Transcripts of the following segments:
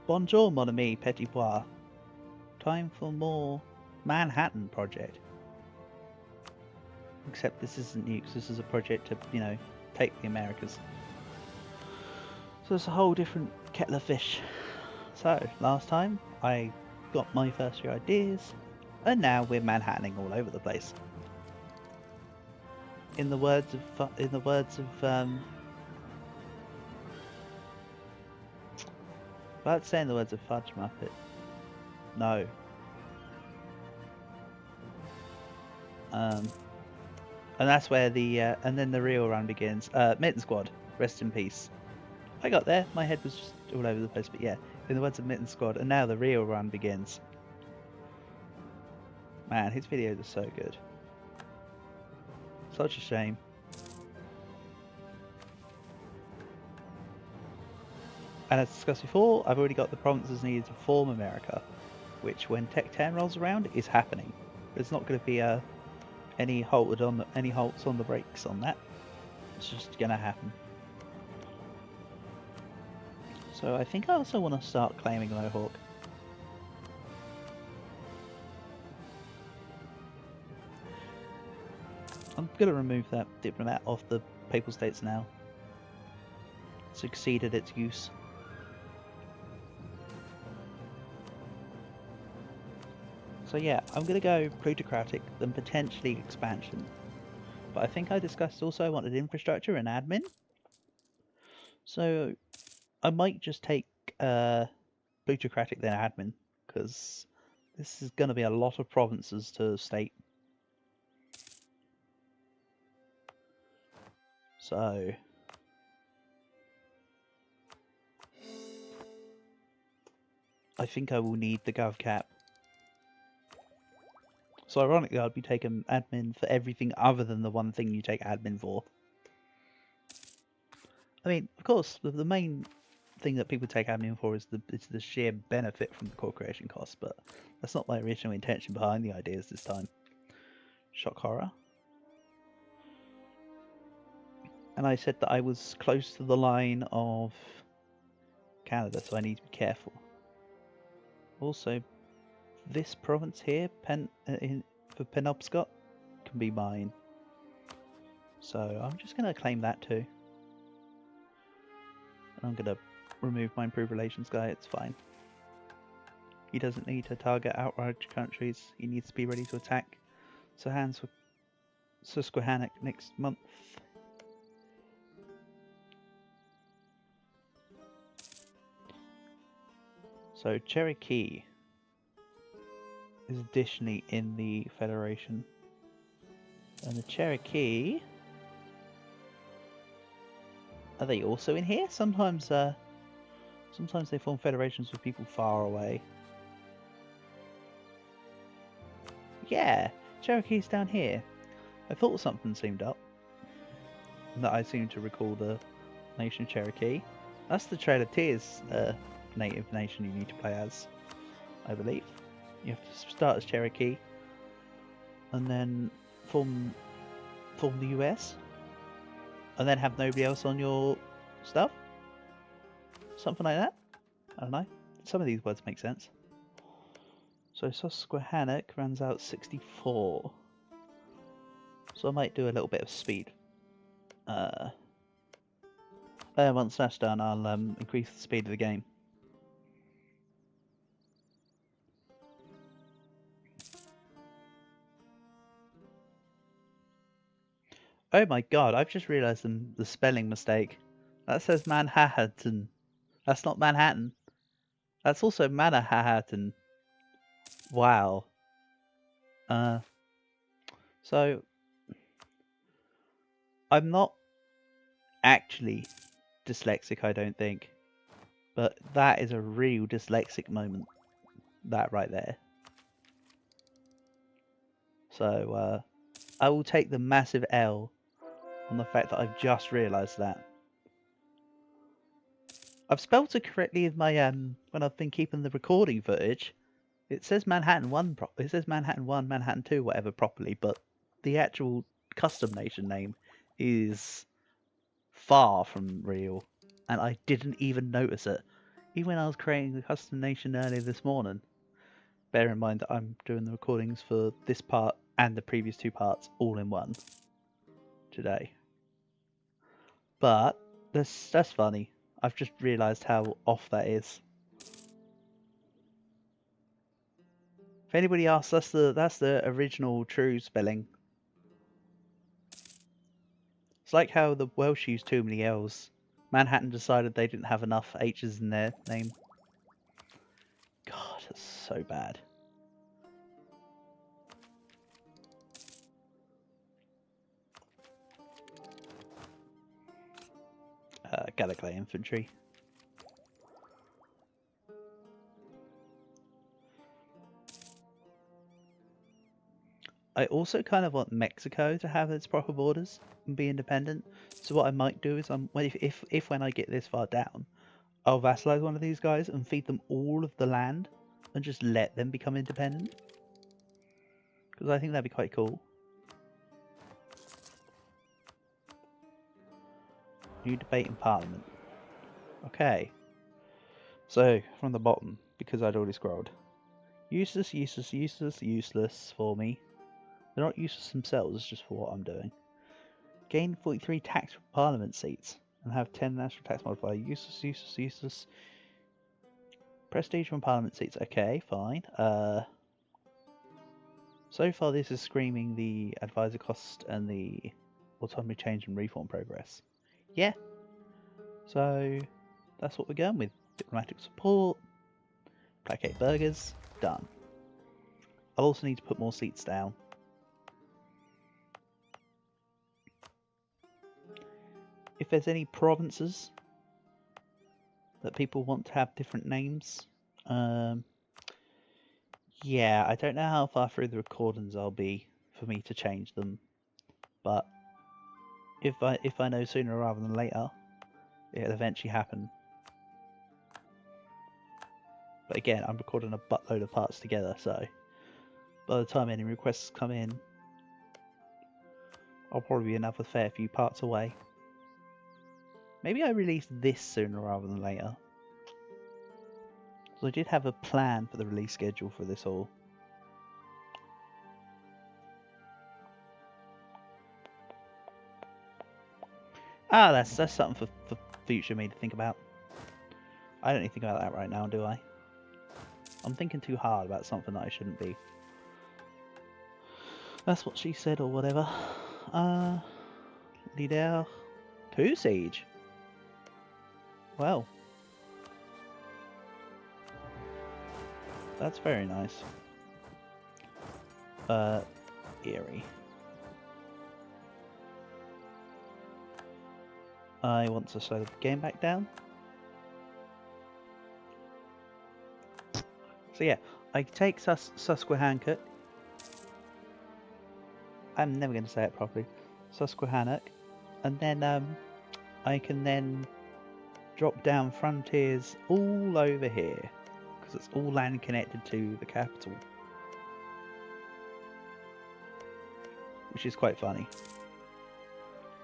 Bonjour, mon ami, petit pois. Time for more Manhattan project. Except this isn't nukes, this is a project to, you know, take the Americas. So it's a whole different kettle of fish. So, last time I got my first few ideas, and now we're Manhattaning all over the place. In the words of about to say in the words of Fudge Muppet. No. And that's where the and then the real run begins. Mitten Squad, rest in peace. I got there. My head was just all over the place, but yeah, in the words of Mitten Squad, and now the real run begins. Man, his videos are so good. Such a shame. And as discussed before, I've already got the provinces needed to form America, which when Tech 10 rolls around is happening. There's not going to be any halts on the brakes on that. It's just going to happen. So I think I also want to start claiming Mohawk. I'm going to remove that diplomat off the Papal States now. Succeeded its use. So yeah, I'm going to go plutocratic, then potentially expansion. But I think I discussed also I wanted infrastructure and admin. So I might just take plutocratic then admin, because this is going to be a lot of provinces to state. So I think I will need the gov cap. So ironically, I'd be taking admin for everything other than the one thing you take admin for. I mean, of course, the main thing that people take admin for is the sheer benefit from the core creation cost, but that's not my original intention behind the ideas this time. Shock horror. And I said that I was close to the line of Canada, so I need to be careful. Also, this province here, for Penobscot, can be mine. So I'm just going to claim that too. And I'm going to remove my improved relations guy, it's fine. He doesn't need to target outrage countries, he needs to be ready to attack. So hands for Susquehannock next month. So Cherokee is additionally in the Federation. And the Cherokee... Are they also in here? Sometimes they form federations with people far away. Yeah, Cherokee's down here. I thought something seemed up. That I seem to recall the nation of Cherokee. That's the Trail of Tears native nation you need to play as, I believe. You have to start as Cherokee and then form the US. And then have nobody else on your stuff? Something like that? I don't know. Some of these words make sense. So Susquehannock runs out 64. So I might do a little bit of speed. Once that's done, I'll increase the speed of the game. Oh my god, I've just realised the spelling mistake. That says Manhattan. That's not Manhattan. That's also Manhattan. Wow. So I'm not actually dyslexic, I don't think. But that is a real dyslexic moment. That right there. So I will take the massive L on the fact that I've just realised that. I've spelled it correctly in my when I've been keeping the recording footage. It says Manhattan 1 it says Manhattan 1, Manhattan 2, whatever properly, but the actual custom nation name is far from real, and I didn't even notice it. Even when I was creating the custom nation earlier this morning, bear in mind that I'm doing the recordings for this part and the previous two parts all in one today. But that's funny. I've just realised how off that is. If anybody asks, that's the original true spelling. It's like how the Welsh use too many L's. Manhattan decided they didn't have enough H's in their name. God, that's so bad. Gallic infantry. I also kind of want Mexico to have its proper borders and be independent. So what I might do is, if when I get this far down, I'll vassalize one of these guys and feed them all of the land and just let them become independent. Because I think that'd be quite cool. New debate in Parliament. Okay. So, from the bottom, because I'd already scrolled. Useless, useless, useless, useless for me. They're not useless themselves, it's just for what I'm doing. Gain 43 tax Parliament seats and have 10 national tax modifier. Useless, useless, useless. Prestige from Parliament seats. Okay, fine. So far this is screaming the advisor cost and the autonomy change and reform progress. Yeah. So that's what we're going with. Diplomatic support. Placate burgers. Done. I'll also need to put more seats down. If there's any provinces that people want to have different names, yeah, I don't know how far through the recordings I'll be for me to change them, but if I know sooner rather than later, it'll eventually happen. But again, I'm recording a buttload of parts together, so by the time any requests come in, I'll probably be another fair few parts away. Maybe I release this sooner rather than later. So I did have a plan for the release schedule for this all. Ah, that's something for future me to think about. I don't need to think about that right now, do I? I'm thinking too hard about something that I shouldn't be. That's what she said, or whatever. Leader 2 siege. Well, that's very nice. Eerie. I want to slow the game back down. So yeah, I take Susquehannock. I'm never going to say it properly. Susquehannock, and then I can then drop down frontiers all over here because it's all land connected to the capital, which is quite funny.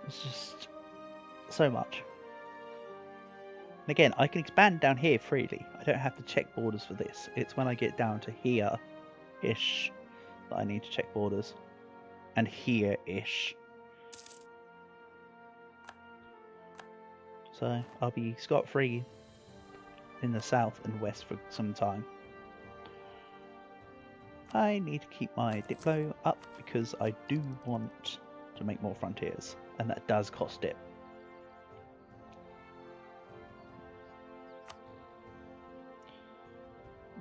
It's just so much. And again, I can expand down here freely. I don't have to check borders for this. It's when I get down to here-ish that I need to check borders. And here-ish. So I'll be scot-free in the south and west for some time. I need to keep my Diplo up because I do want to make more frontiers. And that does cost it.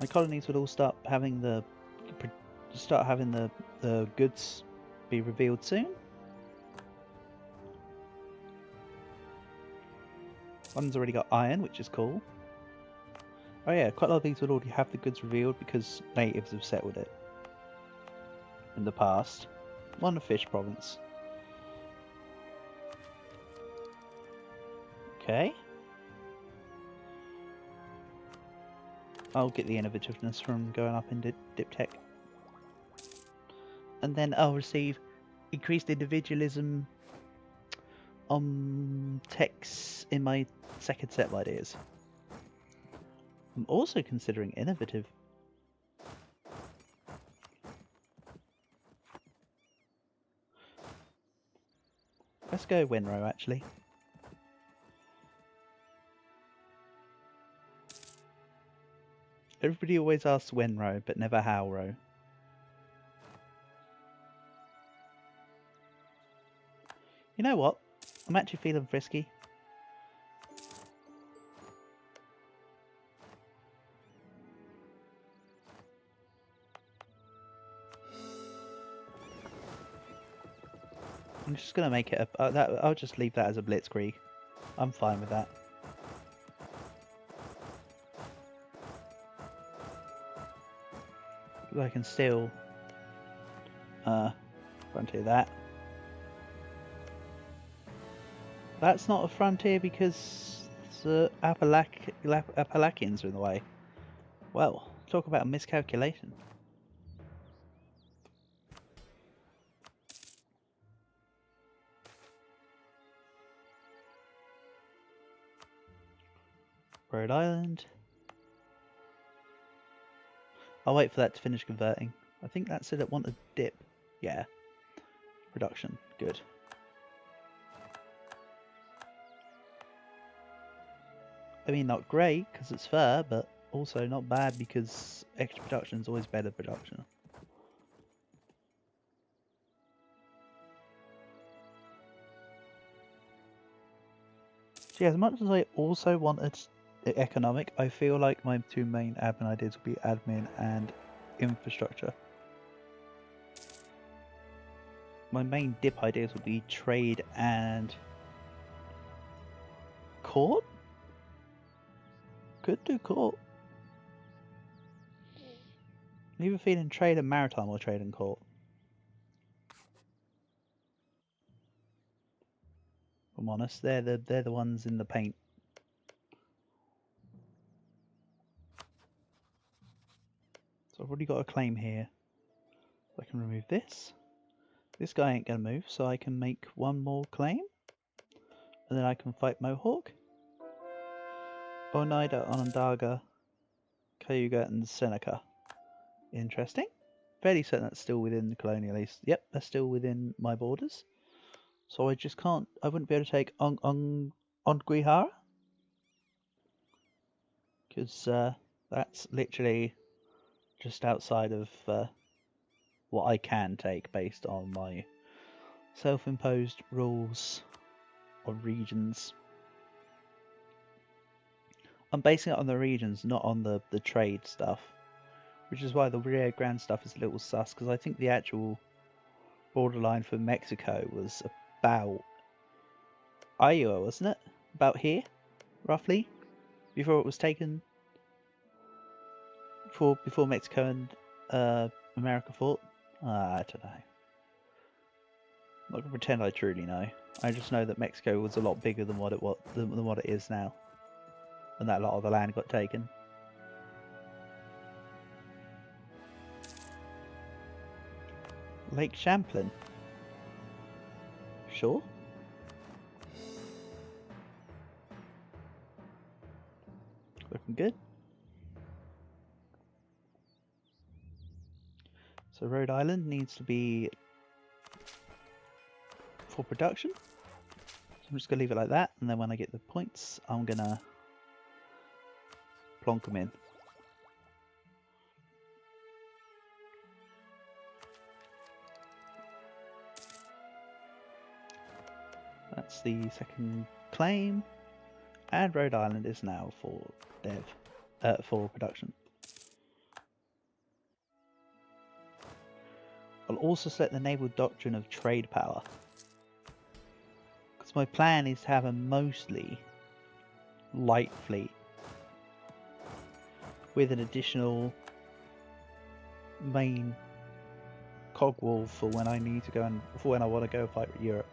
My colonies would all start having the goods be revealed soon. One's already got iron, which is cool. Oh yeah, quite a lot of these would already have the goods revealed because natives have settled it in the past. One, a fish province. Okay. I'll get the innovativeness from going up in Diptech. And then I'll receive increased individualism on techs in my second set of ideas. I'm also considering innovative. Let's go Winrow, actually. Everybody always asks Winrow, but never Howrow. You know what? I'm actually feeling frisky. I'm just gonna make it a. I'll just leave that as a blitzkrieg. I'm fine with that. I can still frontier that. That's not a frontier because the Appalachians are in the way. Well, talk about a miscalculation. Rhode Island. I'll wait for that to finish converting. I think that said it wanted dip. Yeah. Production. Good. I mean, not great because it's fur, but also not bad because extra production is always better production. So yeah, as much as I also wanted economic, I feel like my two main admin ideas will be admin and infrastructure. My main dip ideas will be trade and court. Could do court. I'm either feeling trade and maritime or trade and court. If I'm honest, they're the ones in the paint. So I've already got a claim here. I can remove this. This guy ain't gonna move, so I can make one more claim. And then I can fight Mohawk. Oneida, Onondaga, Cayuga, and Seneca. Interesting. Fairly certain that's still within the colonial east. Yep, that's still within my borders. So I just can't. I wouldn't be able to take Onguihara. Because that's literally just outside of what I can take based on my self-imposed rules on regions. I'm basing it on the regions, not on the trade stuff. Which is why the Rio Grande stuff is a little sus, because I think the actual borderline for Mexico was about Iowa, wasn't it? About here, roughly, before it was taken. Before Mexico and America fought. I don't know. I'm not gonna pretend I truly know. I just know that Mexico was a lot bigger than what it is now, and that a lot of the land got taken. Lake Champlain. Sure. Looking good. So Rhode Island needs to be for production. So I'm just going to leave it like that, and then when I get the points, I'm going to plonk them in. That's the second claim, and Rhode Island is now for for production. I'll also set the naval doctrine of trade power, because my plan is to have a mostly light fleet with an additional main cogwheel for when I need to go and for when I want to go fight Europe.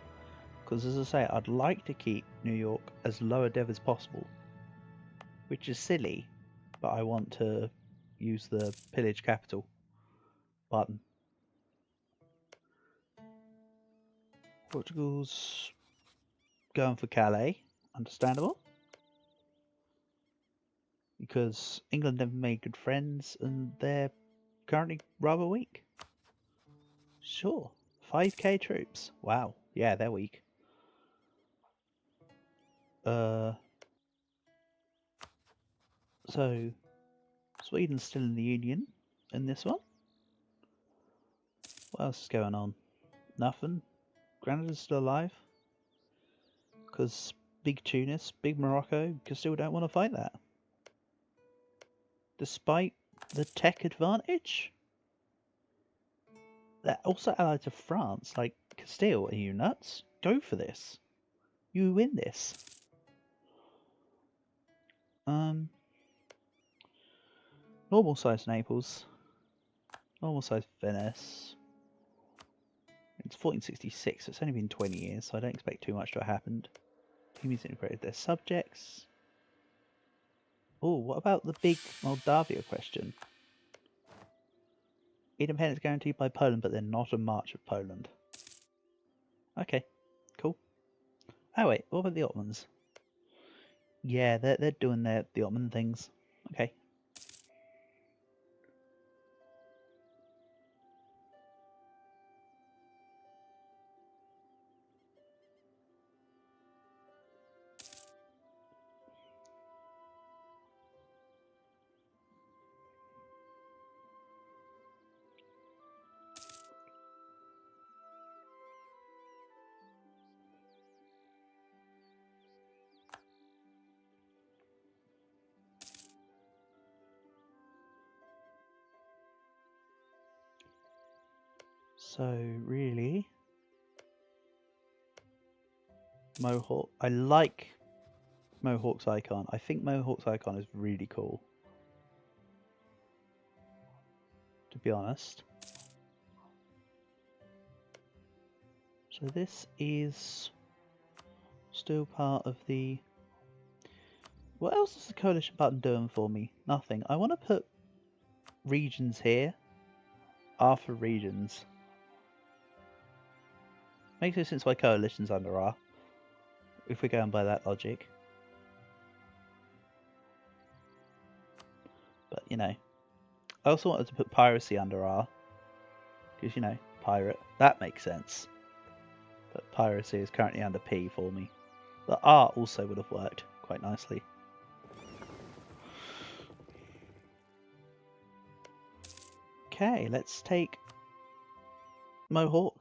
Because as I say, I'd like to keep New York as low a dev as possible, which is silly, but I want to use the pillage capital button. Portugal's going for Calais, understandable. because England never made good friends and they're currently rather weak. Sure. 5k troops. Wow. Yeah, they're weak. So Sweden's still in the Union in this one. What else is going on? Nothing. Grenada's still alive. Because big Tunis, big Morocco, still don't want to fight that. Despite the tech advantage. They're also allied to France. Like, Castile, are you nuts? Go for this. You win this. Normal size Naples. Normal size Venice. It's 1466, so it's only been 20 years, so I don't expect too much to have happened. Humans integrated their subjects. Oh, what about the big Moldavia question? Independence guaranteed by Poland, but they're not a march of Poland. Okay, cool. Oh wait, what about the Ottomans? Yeah, they're doing the Ottoman things. Okay. So really, Mohawk. I like Mohawk's icon. I think Mohawk's icon is really cool. To be honest. So this is still part of the... What else is the coalition button doing for me? Nothing. I want to put regions here. After regions. Makes no sense why coalition's under R. If we're going by that logic. But, you know. I also wanted to put piracy under R. Because, you know, pirate. That makes sense. But piracy is currently under P for me. But R also would have worked quite nicely. Okay, let's take Mohawk.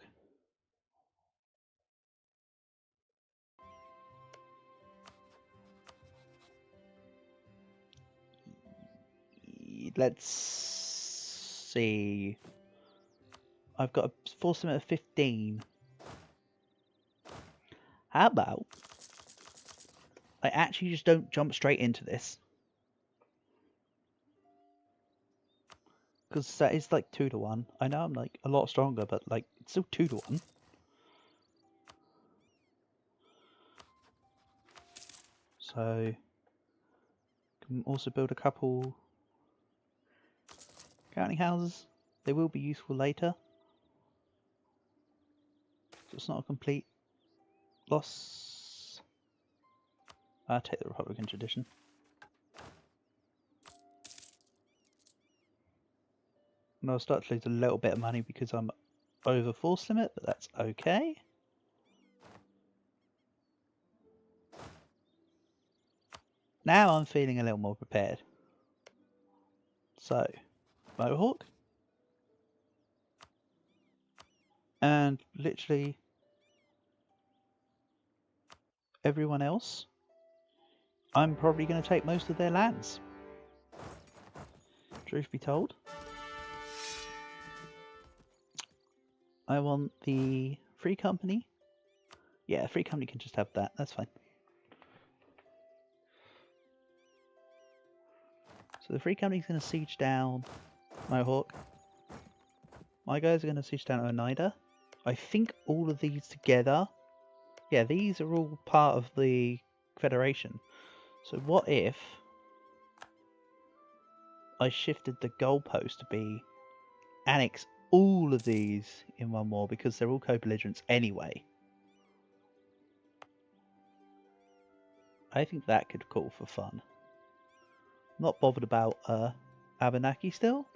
Let's see. I've got a force limit of 15. How about I actually just don't jump straight into this? Because that is like 2 to 1. I know I'm like a lot stronger, but like it's still 2 to 1. So can also build a couple counting houses. They will be useful later. So it's not a complete loss. I'll take the Republican tradition. And I'll start to lose a little bit of money because I'm over force limit, but that's okay. Now I'm feeling a little more prepared. So, Mohawk. And literally everyone else, I'm probably going to take most of their lands. Truth be told. I want the Free Company. Yeah, Free Company can just have that. That's fine. So the Free Company's going to siege down Mohawk. My guys are going to siege down Oneida. I think all of these together... Yeah, these are all part of the Federation. So what if I shifted the goalpost to be annex all of these in one war because they're all co-belligerents anyway? I think that could call for fun. Not bothered about Abenaki still.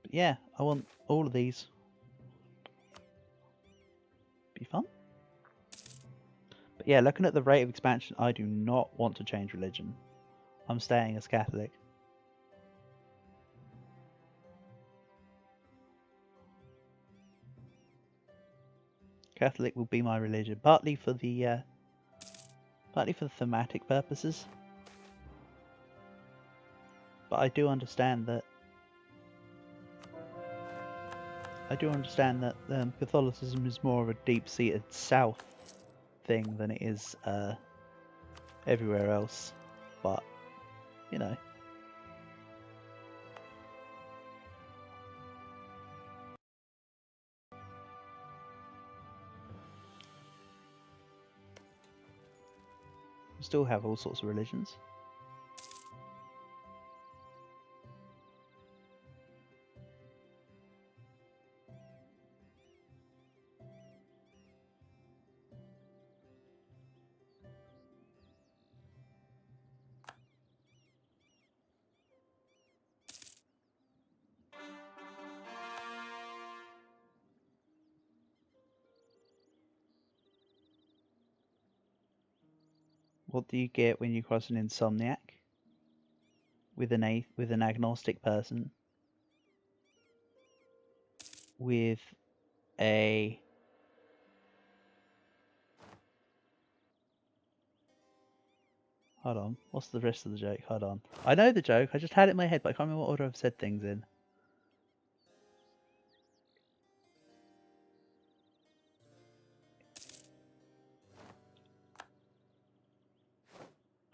But yeah, I want all of these. Be fun. But yeah, looking at the rate of expansion, I do not want to change religion. I'm staying as Catholic. Catholic will be my religion, partly for the thematic purposes. But I do understand that Catholicism is more of a deep-seated South thing than it is everywhere else. But you know. We still have all sorts of religions. What do you get when you cross an insomniac with an agnostic person with a Hold on, what's the rest of the joke? Hold on. I know the joke, I just had it in my head, but I can't remember what order I've said things in.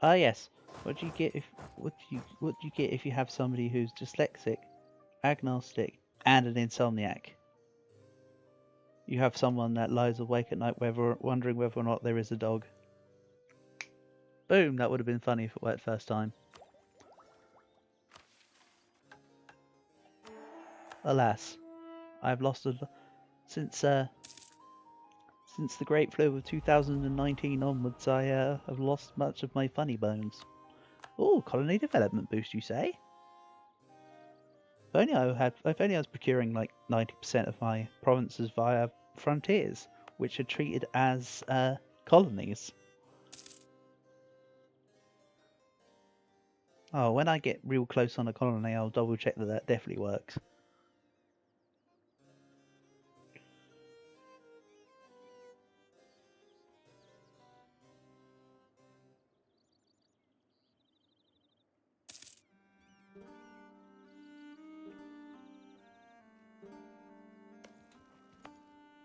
Ah yes. What do you get if you have somebody who's dyslexic, agnostic, and an insomniac? You have someone that lies awake at night wondering whether or not there is a dog. Boom, that would have been funny if it worked first time. Alas, I've lost since the Great Flu of 2019 onwards. I have lost much of my funny bones. Oh, colony development boost, you say? If only I was procuring like 90% of my provinces via frontiers, which are treated as colonies. Oh, when I get real close on a colony, I'll double check that definitely works.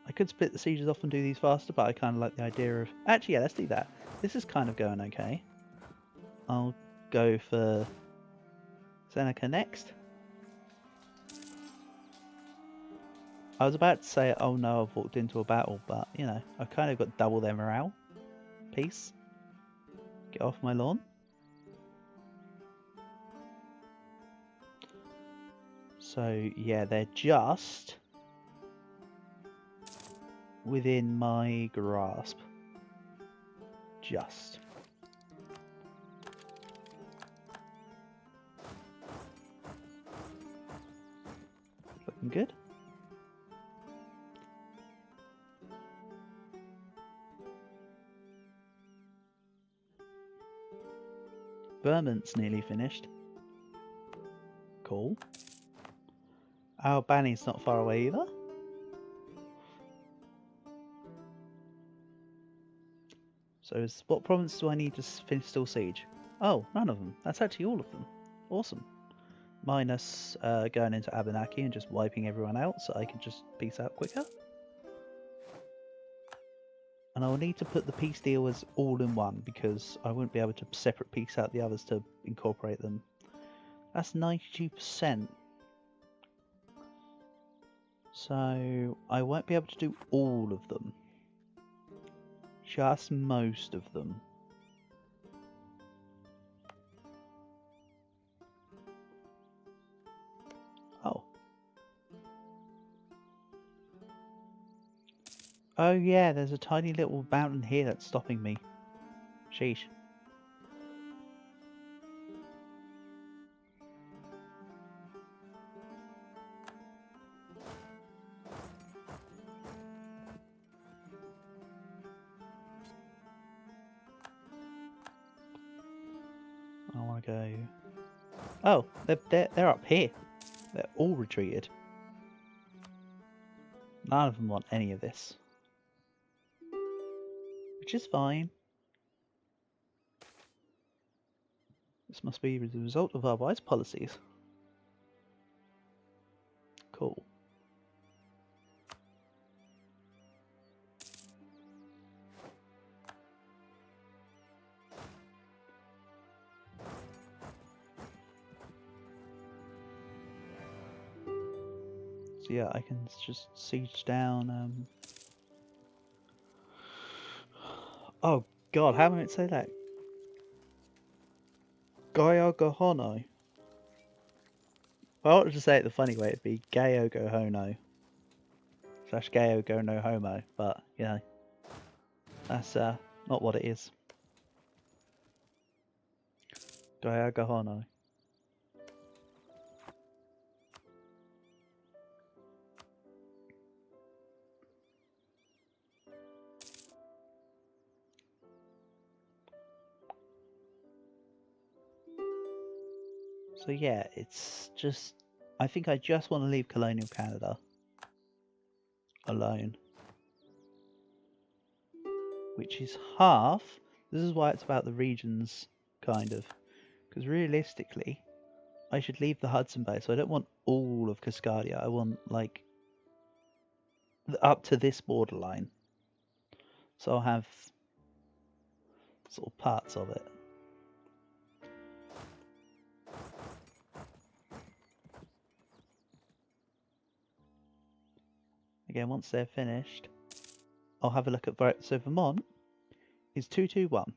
I could split the sieges off and do these faster, but I kind of like the idea of... Actually, yeah, let's do that. This is kind of going okay. I'll go for Seneca next. I was about to say, oh no, I've walked into a battle, but, you know, I've kind of got double their morale. Peace. Get off my lawn. So, yeah, they're just within my grasp. Just. Looking good. Vermont's nearly finished. Cool. Albany's not far away either. So what province do I need to finish Still Siege? Oh, none of them. That's actually all of them. Awesome. Minus going into Abenaki and just wiping everyone out so I can just peace out quicker. And I'll need to put the peace dealers all in one because I won't be able to separate peace out the others to incorporate them. That's 92%. So I won't be able to do all of them. Just most of them. Oh. Oh yeah, there's a tiny little mountain here that's stopping me. Sheesh. want to go... Oh, they're up here. They're all retreated. None of them want any of this. Which is fine. This must be the result of our wise policies. Cool. So yeah, I can just siege down... Oh god, how am I going to say that? Gaiogohono. If I wanted to say it the funny way, it'd be Gaiogohono / Gaiogo no homo, but you know, that's not what it is. Gaiogohono. So yeah, it's just... I think I just want to leave colonial Canada alone. Which is half... This is why it's about the regions, kind of. Because realistically, I should leave the Hudson Bay. So I don't want all of Cascadia. I want, like, up to this borderline. So I'll have sort of parts of it. Again, once they're finished, I'll have a look at... So Vermont is 221.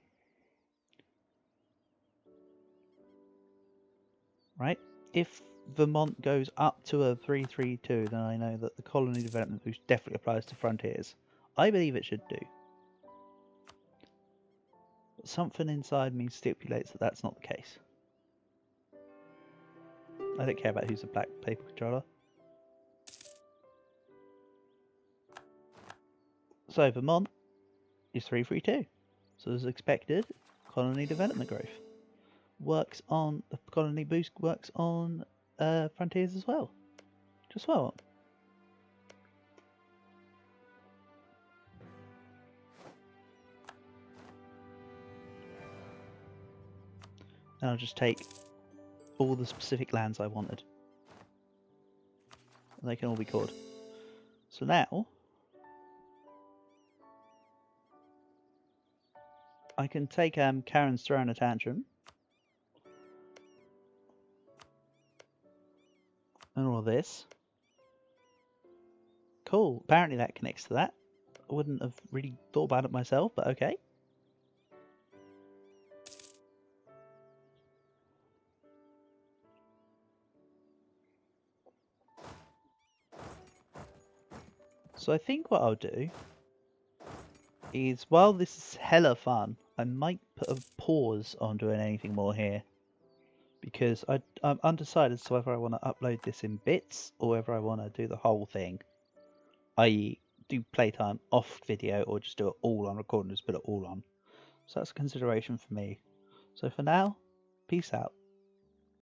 Right? If Vermont goes up to a 332, then I know that the colony development boost definitely applies to frontiers. I believe it should do. But something inside me stipulates that that's not the case. I don't care about who's the black paper controller. So Vermont is 332. So as expected, colony development growth works on... The colony boost works on frontiers as well. Just well. And I'll just take all the specific lands I wanted. And they can all be called. So now I can take Karen's throwing a tantrum. And all of this. Cool. Apparently that connects to that. I wouldn't have really thought about it myself, but okay. So I think what I'll do is, while this is hella fun, I might put a pause on doing anything more here. Because I'm undecided as to whether I want to upload this in bits or whether I want to do the whole thing. I.e. do playtime off video or just do it all on recording, just put it all on. So that's a consideration for me. So for now, peace out.